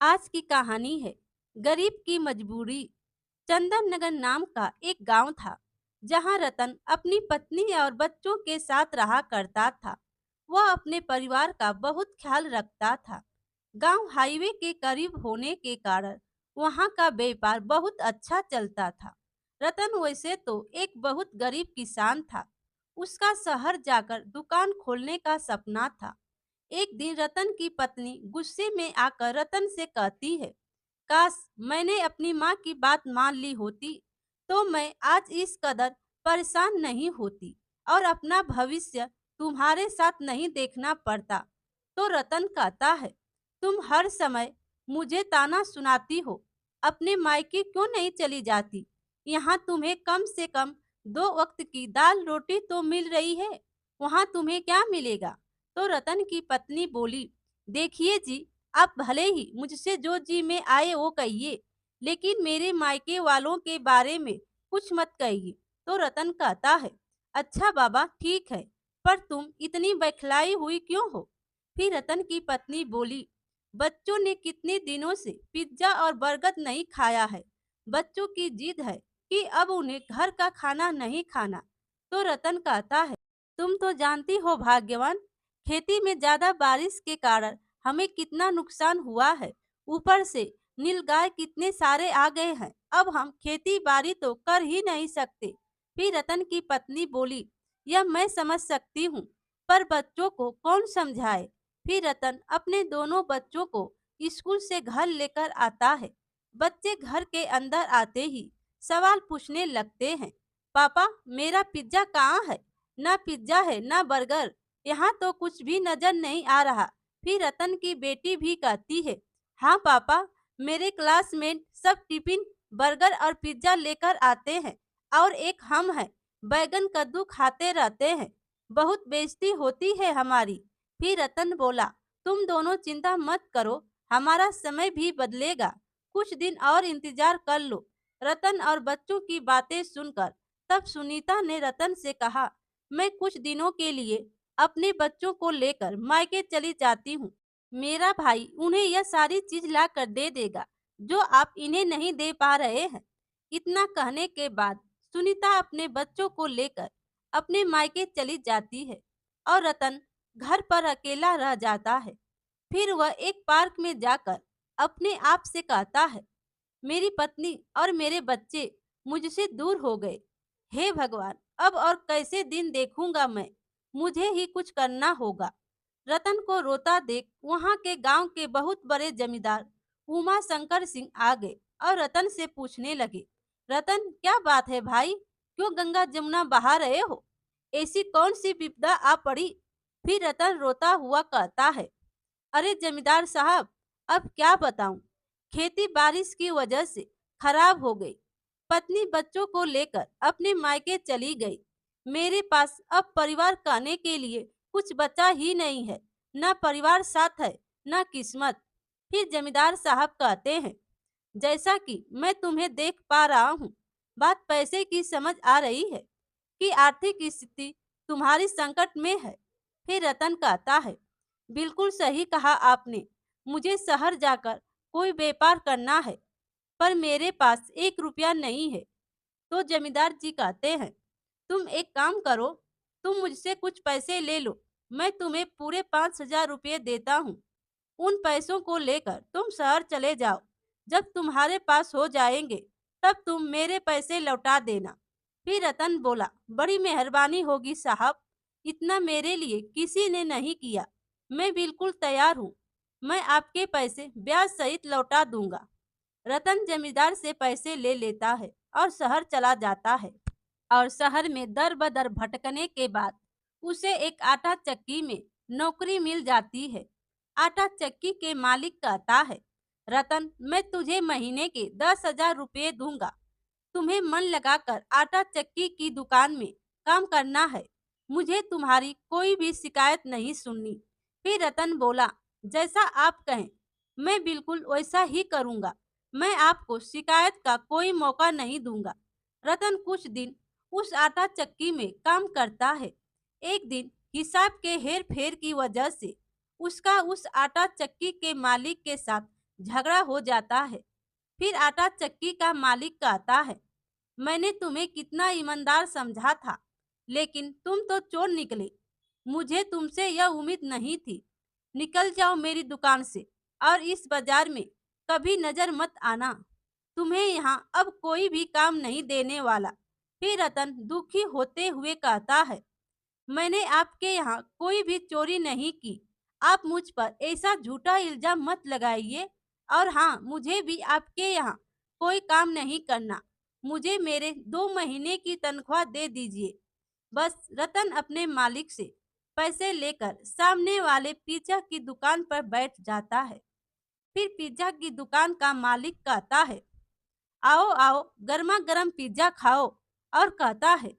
आज की कहानी है गरीब की मजबूरी। चंदन नगर नाम का एक गांव था जहां रतन अपनी पत्नी और बच्चों के साथ रहा करता था। वह अपने परिवार का बहुत ख्याल रखता था। गांव हाईवे के करीब होने के कारण वहां का व्यापार बहुत अच्छा चलता था। रतन वैसे तो एक बहुत गरीब किसान था। उसका शहर जाकर दुकान खोलने का सपना था। एक दिन रतन की पत्नी गुस्से में आकर रतन से कहती है, काश मैंने अपनी माँ की बात मान ली होती तो मैं आज इस कदर परेशान नहीं होती और अपना भविष्य तुम्हारे साथ नहीं देखना पड़ता। तो रतन कहता है, तुम हर समय मुझे ताना सुनाती हो, अपने मायके क्यों नहीं चली जाती? यहाँ तुम्हें कम से कम 2 वक्त की दाल रोटी तो मिल रही है, वहाँ तुम्हें क्या मिलेगा? तो रतन की पत्नी बोली, देखिए जी, आप भले ही मुझसे जो जी में आए वो कहिए, लेकिन मेरे मायके वालों के बारे में कुछ मत कहिए। तो रतन कहता है, अच्छा बाबा ठीक है, पर तुम इतनी बखलाई हुई क्यों हो? फिर रतन की पत्नी बोली, बच्चों ने कितने दिनों से पिज्जा और बर्गर नहीं खाया है। बच्चों की जिद है कि अब उन्हें घर का खाना नहीं खाना। तो रतन कहता है, तुम तो जानती हो भाग्यवान, खेती में ज्यादा बारिश के कारण हमें कितना नुकसान हुआ है। ऊपर से नीलगाय कितने सारे आ गए हैं, अब हम खेती बाड़ी तो कर ही नहीं सकते। फिर रतन की पत्नी बोली, यह मैं समझ सकती हूँ, पर बच्चों को कौन समझाए? फिर रतन अपने दोनों बच्चों को स्कूल से घर लेकर आता है। बच्चे घर के अंदर आते ही सवाल पूछने लगते हैं, पापा मेरा पिज्जा कहाँ है? ना पिज्जा है ना बर्गर, यहाँ तो कुछ भी नजर नहीं आ रहा। फिर रतन की बेटी भी कहती है, हाँ पापा, मेरे क्लासमेट सब टिफिन बर्गर और पिज्जा लेकर आते हैं और एक हम हैं, बैगन कद्दू खाते रहते हैं, बहुत बेइज्जती होती है हमारी। फिर रतन बोला, तुम दोनों चिंता मत करो, हमारा समय भी बदलेगा, कुछ दिन और इंतजार कर लो। रतन और बच्चों की बातें सुनकर तब सुनीता ने रतन से कहा, मैं कुछ दिनों के लिए अपने बच्चों को लेकर मायके चली जाती हूँ। मेरा भाई उन्हें यह सारी चीज ला कर दे देगा जो आप इन्हें नहीं दे पा रहे हैं। इतना कहने के बाद सुनीता अपने बच्चों को लेकर अपने मायके चली जाती है और रतन घर पर अकेला रह जाता है। फिर वह एक पार्क में जाकर अपने आप से कहता है, मेरी पत्नी और मेरे बच्चे मुझसे दूर हो गए। हे भगवान, अब और कैसे दिन देखूंगा मैं? मुझे ही कुछ करना होगा। रतन को रोता देख वहां के गांव के बहुत बड़े जमींदार उमा शंकर सिंह आ गए और रतन से पूछने लगे, रतन क्या बात है भाई, क्यों गंगा जमुना बहा रहे हो? ऐसी कौन सी विपदा आ पड़ी? फिर रतन रोता हुआ कहता है, अरे जमींदार साहब, अब क्या बताऊं, खेती बारिश की वजह से खराब हो गई। पत्नी बच्चों को लेकर अपने मायके चली गई। मेरे पास अब परिवार कहने के लिए कुछ बचा ही नहीं है, ना परिवार साथ है, ना किस्मत। फिर जमींदार साहब कहते हैं, जैसा कि मैं तुम्हें देख पा रहा हूँ, बात पैसे की समझ आ रही है कि आर्थिक स्थिति तुम्हारी संकट में है। फिर रतन कहता है, बिल्कुल सही कहा आपने, मुझे शहर जाकर कोई व्यापार करना है, पर मेरे पास 1 रुपया नहीं है। तो जमींदार जी कहते हैं, तुम एक काम करो, तुम मुझसे कुछ पैसे ले लो, मैं तुम्हें पूरे 5,000 रुपये देता हूँ। उन पैसों को लेकर तुम शहर चले जाओ, जब तुम्हारे पास हो जाएंगे तब तुम मेरे पैसे लौटा देना। फिर रतन बोला, बड़ी मेहरबानी होगी साहब, इतना मेरे लिए किसी ने नहीं किया, मैं बिल्कुल तैयार हूँ, मैं आपके पैसे ब्याज सहित लौटा दूंगा। रतन जमींदार से पैसे ले लेता है और शहर चला जाता है और शहर में दर बदर भटकने के बाद उसे एक आटा चक्की में नौकरी मिल जाती है। आटा चक्की के मालिक कहता है, रतन मैं तुझे महीने के 10,000 रुपये दूंगा, तुम्हें मन लगाकर आटा चक्की की दुकान में काम करना है, मुझे तुम्हारी कोई भी शिकायत नहीं सुननी। फिर रतन बोला, जैसा आप कहें, मैं बिल्कुल वैसा ही करूंगा, मैं आपको शिकायत का कोई मौका नहीं दूंगा। रतन कुछ दिन उस आटा चक्की में काम करता है। एक दिन हिसाब के हेर फेर की वजह से उसका उस आटा चक्की के मालिक के साथ झगड़ा हो जाता है। फिर आटा चक्की का मालिक कहता है, मैंने तुम्हें कितना ईमानदार समझा था, लेकिन तुम तो चोर निकले। मुझे तुमसे यह उम्मीद नहीं थी। निकल जाओ मेरी दुकान से और इस बाजार में कभी नजर मत आना। तुम्हें यहाँ अब कोई भी काम नहीं देने वाला। फिर रतन दुखी होते हुए कहता है, मैंने आपके यहाँ कोई भी चोरी नहीं की। आप मुझ पर ऐसा झूठा इल्जाम मत लगाइए। और हाँ, मुझे भी आपके यहाँ कोई काम नहीं करना। मुझे मेरे 2 महीने की तनख्वाह दे दीजिए। बस रतन अपने मालिक से पैसे लेकर सामने वाले पिज्जा की दुकान पर बैठ जाता है। फिर पिज्जा की दुकान का मालिक कहता है, आओ आओ, गर्मा गर्म पिज्जा खाओ। और कहता है,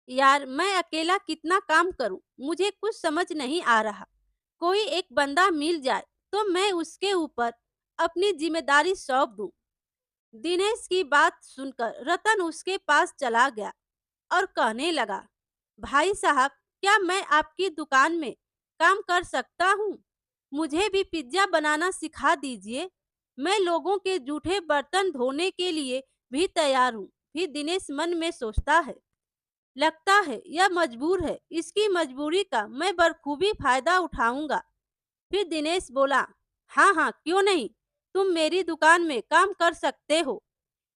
यार मैं अकेला कितना काम करूं, मुझे कुछ समझ नहीं आ रहा। कोई एक बंदा मिल जाए तो मैं उसके ऊपर अपनी जिम्मेदारी सौंप दूं। दिनेश की बात सुनकर रतन उसके पास चला गया और कहने लगा, भाई साहब, क्या मैं आपकी दुकान में काम कर सकता हूँ? मुझे भी पिज्जा बनाना सिखा दीजिए। मैं लोगों के जूठे बर्तन धोने के लिए भी तैयार हूँ। फिर दिनेश मन में सोचता है, लगता है यह मजबूर है, इसकी मजबूरी का मैं बखूबी फायदा उठाऊंगा। फिर दिनेश बोला, हाँ हाँ, क्यों नहीं, तुम मेरी दुकान में काम कर सकते हो,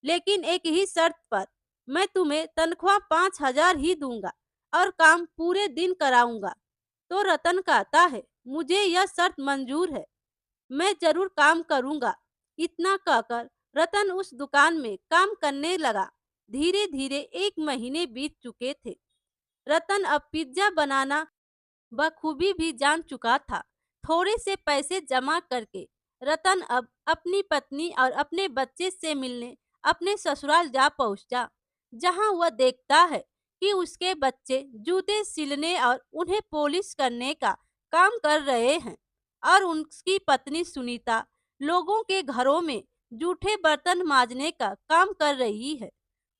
लेकिन एक ही शर्त पर। मैं तुम्हें तनख्वाह 5,000 ही दूंगा और काम पूरे दिन कराऊंगा। तो रतन कहता है, मुझे यह शर्त मंजूर है, मैं जरूर काम करूंगा। इतना कहकर रतन उस दुकान में काम करने लगा। धीरे धीरे 1 महीने बीत चुके थे। रतन अब पिज्जा बनाना बखूबी भी जान चुका था। थोड़े से पैसे जमा करके रतन अब अपनी पत्नी और अपने बच्चे से मिलने अपने ससुराल जा पहुंचा, जहां वह देखता है कि उसके बच्चे जूते सिलने और उन्हें पॉलिश करने का काम कर रहे हैं और उनकी पत्नी सुनीता लोगों के घरों में जूठे बर्तन मांजने का काम कर रही है।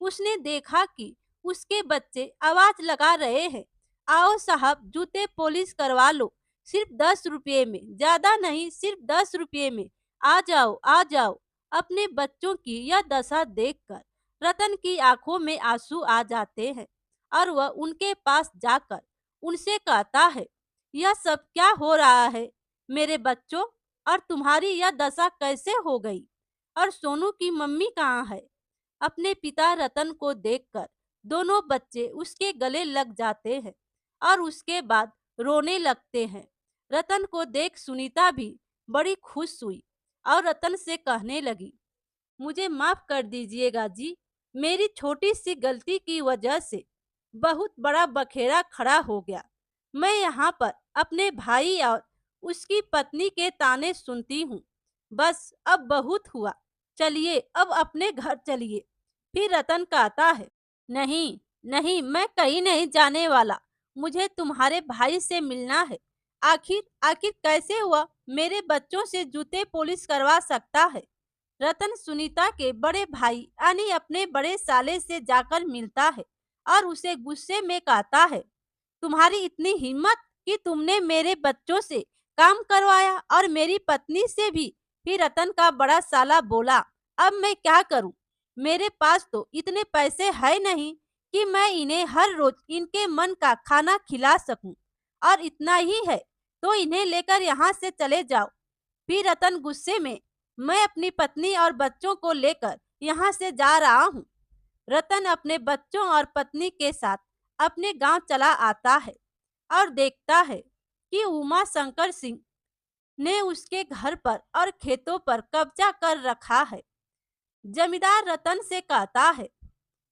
उसने देखा कि उसके बच्चे आवाज लगा रहे हैं, आओ साहब, जूते पॉलिश करवा लो, सिर्फ 10 रुपये में, ज्यादा नहीं, सिर्फ 10 रुपये में, आ जाओ आ जाओ। अपने बच्चों की यह दशा देखकर रतन की आंखों में आंसू आ जाते हैं और वह उनके पास जाकर उनसे कहता है, यह सब क्या हो रहा है मेरे बच्चों, और तुम्हारी यह दशा कैसे हो गई? और सोनू की मम्मी कहाँ है? अपने पिता रतन को देखकर दोनों बच्चे उसके गले लग जाते हैं और उसके बाद रोने लगते हैं। रतन को देख सुनीता भी बड़ी खुश हुई और रतन से कहने लगी, मुझे माफ कर दीजिएगा जी, मेरी छोटी सी गलती की वजह से बहुत बड़ा बखेड़ा खड़ा हो गया। मैं यहाँ पर अपने भाई और उसकी पत्नी के ताने सुनती हूँ। बस अब बहुत हुआ, चलिए अब अपने घर चलिए। फिर रतन कहता है, नहीं नहीं, मैं कहीं नहीं जाने वाला, मुझे तुम्हारे भाई से मिलना है। आखिर आखिर कैसे हुआ मेरे बच्चों से जूते पॉलिश करवा सकता है? रतन सुनीता के बड़े भाई यानी अपने बड़े साले से जाकर मिलता है और उसे गुस्से में कहता है, तुम्हारी इतनी हिम्मत कि तुमने मेरे बच्चों से काम करवाया और मेरी पत्नी से भी। फिर रतन का बड़ा साला बोला, अब मैं क्या करूं? मेरे पास तो इतने पैसे है नहीं कि मैं इन्हें हर रोज इनके मन का खाना खिला सकूं, और इतना ही है तो इन्हें लेकर यहाँ से चले जाओ। फिर रतन गुस्से में, मैं अपनी पत्नी और बच्चों को लेकर यहाँ से जा रहा हूँ। रतन अपने बच्चों और पत्नी के साथ अपने गांव चला आता है और देखता है कि उमा शंकर सिंह ने उसके घर पर और खेतों पर कब्जा कर रखा है। जमींदार रतन से कहता है,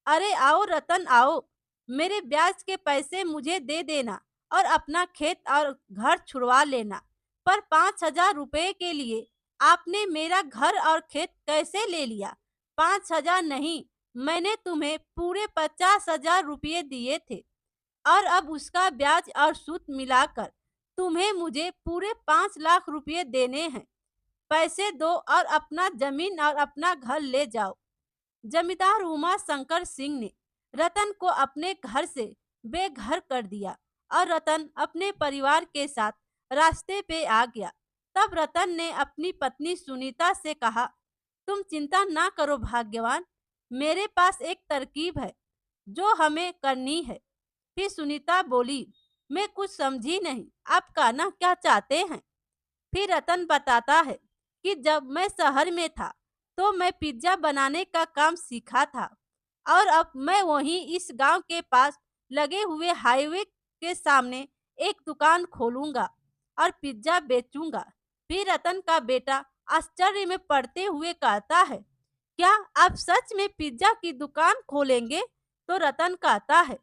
अरे आओ रतन आओ, मेरे ब्याज के पैसे मुझे दे देना और अपना खेत और घर छुड़वा लेना। पर 5,000 रुपए के लिए आपने मेरा घर और खेत कैसे ले लिया? 5,000 नहीं, मैंने तुम्हें पूरे 50,000 रुपये दिए थे और अब उसका ब्याज और सूद मिलाकर तुम्हें मुझे पूरे 5 लाख रुपये देने हैं। पैसे दो और अपना जमीन और अपना घर ले जाओ। जमींदार उमा शंकर सिंह ने रतन को अपने घर से बेघर कर दिया और रतन अपने परिवार के साथ रास्ते पे आ गया। तब रतन ने अपनी पत्नी सुनीता से कहा, तुम चिंता ना करो भाग्यवान, मेरे पास एक तरकीब है जो हमें करनी है। फिर सुनीता बोली, मैं कुछ समझी नहीं, आप कहना क्या चाहते हैं? फिर रतन बताता है कि जब मैं शहर में था तो मैं पिज्जा बनाने का काम सीखा था और अब मैं वहीं इस गांव के पास लगे हुए हाईवे के सामने एक दुकान खोलूंगा और पिज्जा बेचूंगा। फिर रतन का बेटा आश्चर्य में पड़ते हुए कहता है, क्या आप सच में पिज्जा की दुकान खोलेंगे? तो रतन कहता है,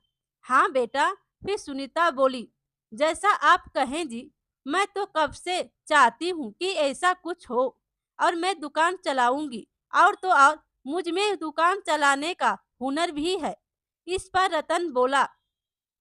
हाँ बेटा। फिर सुनीता बोली, जैसा आप कहें जी, मैं तो कब से चाहती हूँ कि ऐसा कुछ हो और मैं दुकान चलाऊंगी। और तो और मुझ में दुकान चलाने का हुनर भी है। इस पर रतन बोला,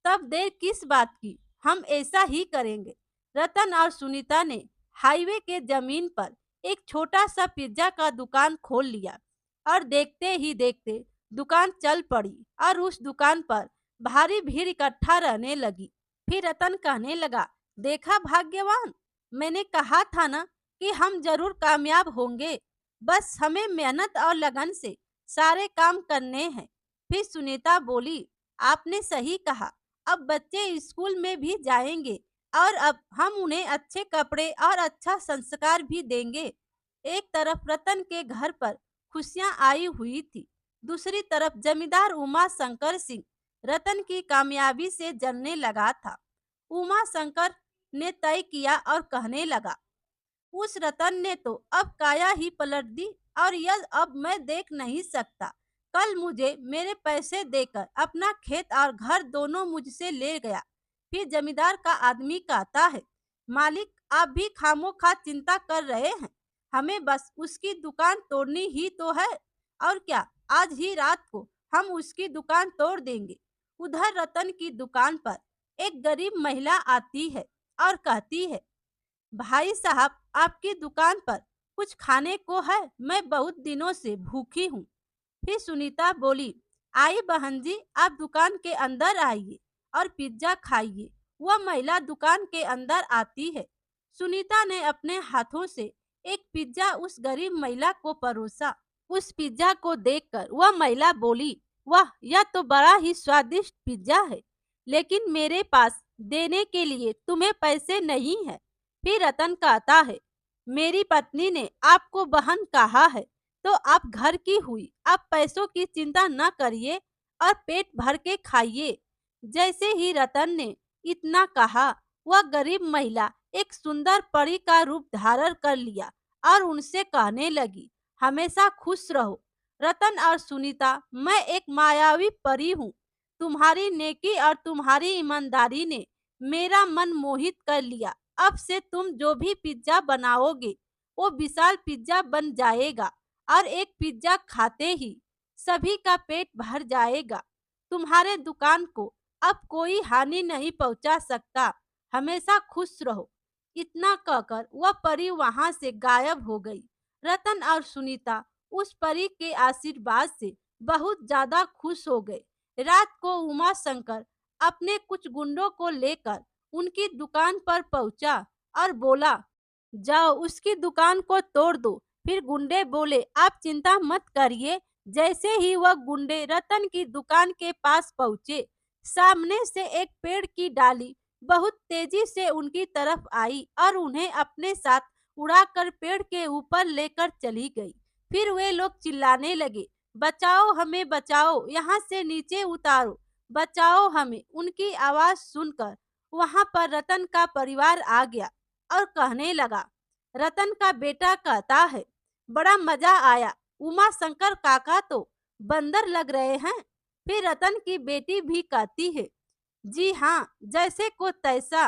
तब देर किस बात की, हम ऐसा ही करेंगे। रतन और सुनीता ने हाईवे के जमीन पर एक छोटा सा पिज्जा का दुकान खोल लिया और देखते ही देखते दुकान चल पड़ी और उस दुकान पर भारी भीड़ इकट्ठा रहने लगी। फिर रतन कहने लगा, देखा भाग्यवान, मैंने कहा था ना कि हम जरूर कामयाब होंगे, बस हमें मेहनत और लगन से सारे काम करने हैं। फिर सुनीता बोली, आपने सही कहा, अब बच्चे स्कूल में भी जाएंगे और अब हम उन्हें अच्छे कपड़े और अच्छा संस्कार भी देंगे। एक तरफ रतन के घर पर खुशियां आई हुई थी, दूसरी तरफ जमींदार उमा शंकर सिंह रतन की कामयाबी से जलने लगा था। उमा शंकर ने तय किया और कहने लगा, उस रतन ने तो अब काया ही पलट दी और यह अब मैं देख नहीं सकता। कल मुझे मेरे पैसे देकर अपना खेत और घर दोनों मुझसे ले गया। फिर जमींदार का आदमी कहता है, मालिक आप भी खामोखा चिंता कर रहे हैं, हमें बस उसकी दुकान तोड़नी ही तो है। और क्या, आज ही रात को हम उसकी दुकान तोड़ देंगे। उधर रतन की दुकान पर एक गरीब महिला आती है और कहती है, भाई साहब आपकी दुकान पर कुछ खाने को है, मैं बहुत दिनों से भूखी हूँ। फिर सुनीता बोली, आई बहन जी, आप दुकान के अंदर आइए और पिज्जा खाइए। वह महिला दुकान के अंदर आती है। सुनीता ने अपने हाथों से एक पिज्जा उस गरीब महिला को परोसा। उस पिज्जा को देखकर वह महिला बोली, वाह, यह तो बड़ा ही स्वादिष्ट पिज्जा है, लेकिन मेरे पास देने के लिए तुम्हें पैसे नहीं है। फिर रतन कहता है, मेरी पत्नी ने आपको बहन कहा है तो आप घर की हुई, आप पैसों की चिंता न करिए और पेट भर के खाइए। जैसे ही रतन ने इतना कहा, वह गरीब महिला एक सुंदर परी का रूप धारण कर लिया और उनसे कहने लगी, हमेशा खुश रहो। रतन और सुनीता, मैं एक मायावी परी हूँ। तुम्हारी नेकी और तुम्हारी ईमानदारी ने मेरा मन मोहित कर लिया। अब से तुम जो भी पिज्जा बनाओगे वो विशाल पिज्जा बन जाएगा और एक पिज्जा खाते ही सभी का पेट भर जाएगा। तुम्हारे दुकान को अब कोई हानि नहीं पहुंचा सकता। हमेशा खुश रहो। इतना कहकर वह परी वहां से गायब हो गई। रतन और सुनीता उस परी के आशीर्वाद से बहुत ज्यादा खुश हो गए। रात को उमा शंकर अपने कुछ गुंडों को लेकर उनकी दुकान पर पहुंचा और बोला, जाओ उसकी दुकान को तोड़ दो। फिर गुंडे बोले, आप चिंता मत करिए। जैसे ही वह गुंडे रतन की दुकान के पास पहुंचे, सामने से एक पेड़ की डाली बहुत तेजी से उनकी तरफ आई और उन्हें अपने साथ उड़ाकर पेड़ के ऊपर लेकर चली गई। फिर वे लोग चिल्लाने लगे, बचाओ हमें, बचाओ, यहाँ से नीचे उतारो, बचाओ हमें। उनकी आवाज सुनकर वहां पर रतन का परिवार आ गया और कहने लगा, रतन का बेटा कहता है, बड़ा मजा आया, उमा शंकर काका तो बंदर लग रहे हैं। फिर रतन की बेटी भी कहती है, जी हाँ, जैसे को तैसा।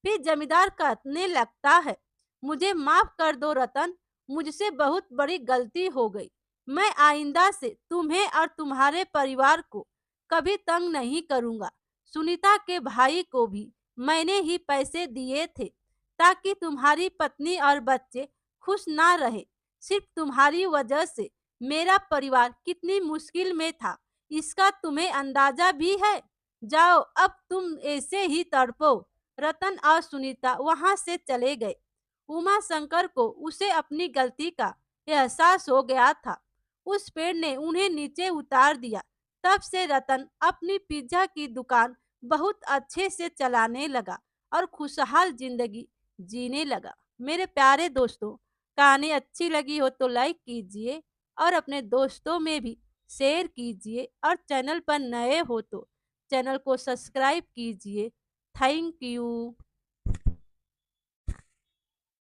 फिर जमींदार कहने लगता है, मुझे माफ कर दो रतन, मुझसे बहुत बड़ी गलती हो गई। मैं आइंदा से तुम्हें और तुम्हारे परिवार को कभी तंग नहीं करूंगा। सुनीता के भाई को भी मैंने ही पैसे दिए थे ताकि तुम्हारी पत्नी और बच्चे खुश ना रहे। सिर्फ तुम्हारी वजह से मेरा परिवार कितनी मुश्किल में था, इसका तुम्हें अंदाजा भी है। जाओ, अब तुम ऐसे ही तड़पो। रतन और सुनीता वहां से चले गए। उमा शंकर को उसे अपनी गलती का एहसास हो गया था। उस पेड़ ने उन्हें नीचे उतार दिया। तब से रतन अपनी पिज्जा की दुकान बहुत अच्छे से चलाने लगा और खुशहाल जिंदगी जीने लगा। मेरे प्यारे दोस्तों, कहानी अच्छी लगी हो तो लाइक कीजिए और अपने दोस्तों में भी शेयर कीजिए, और चैनल पर नए हो तो चैनल को सब्सक्राइब कीजिए। Thank you.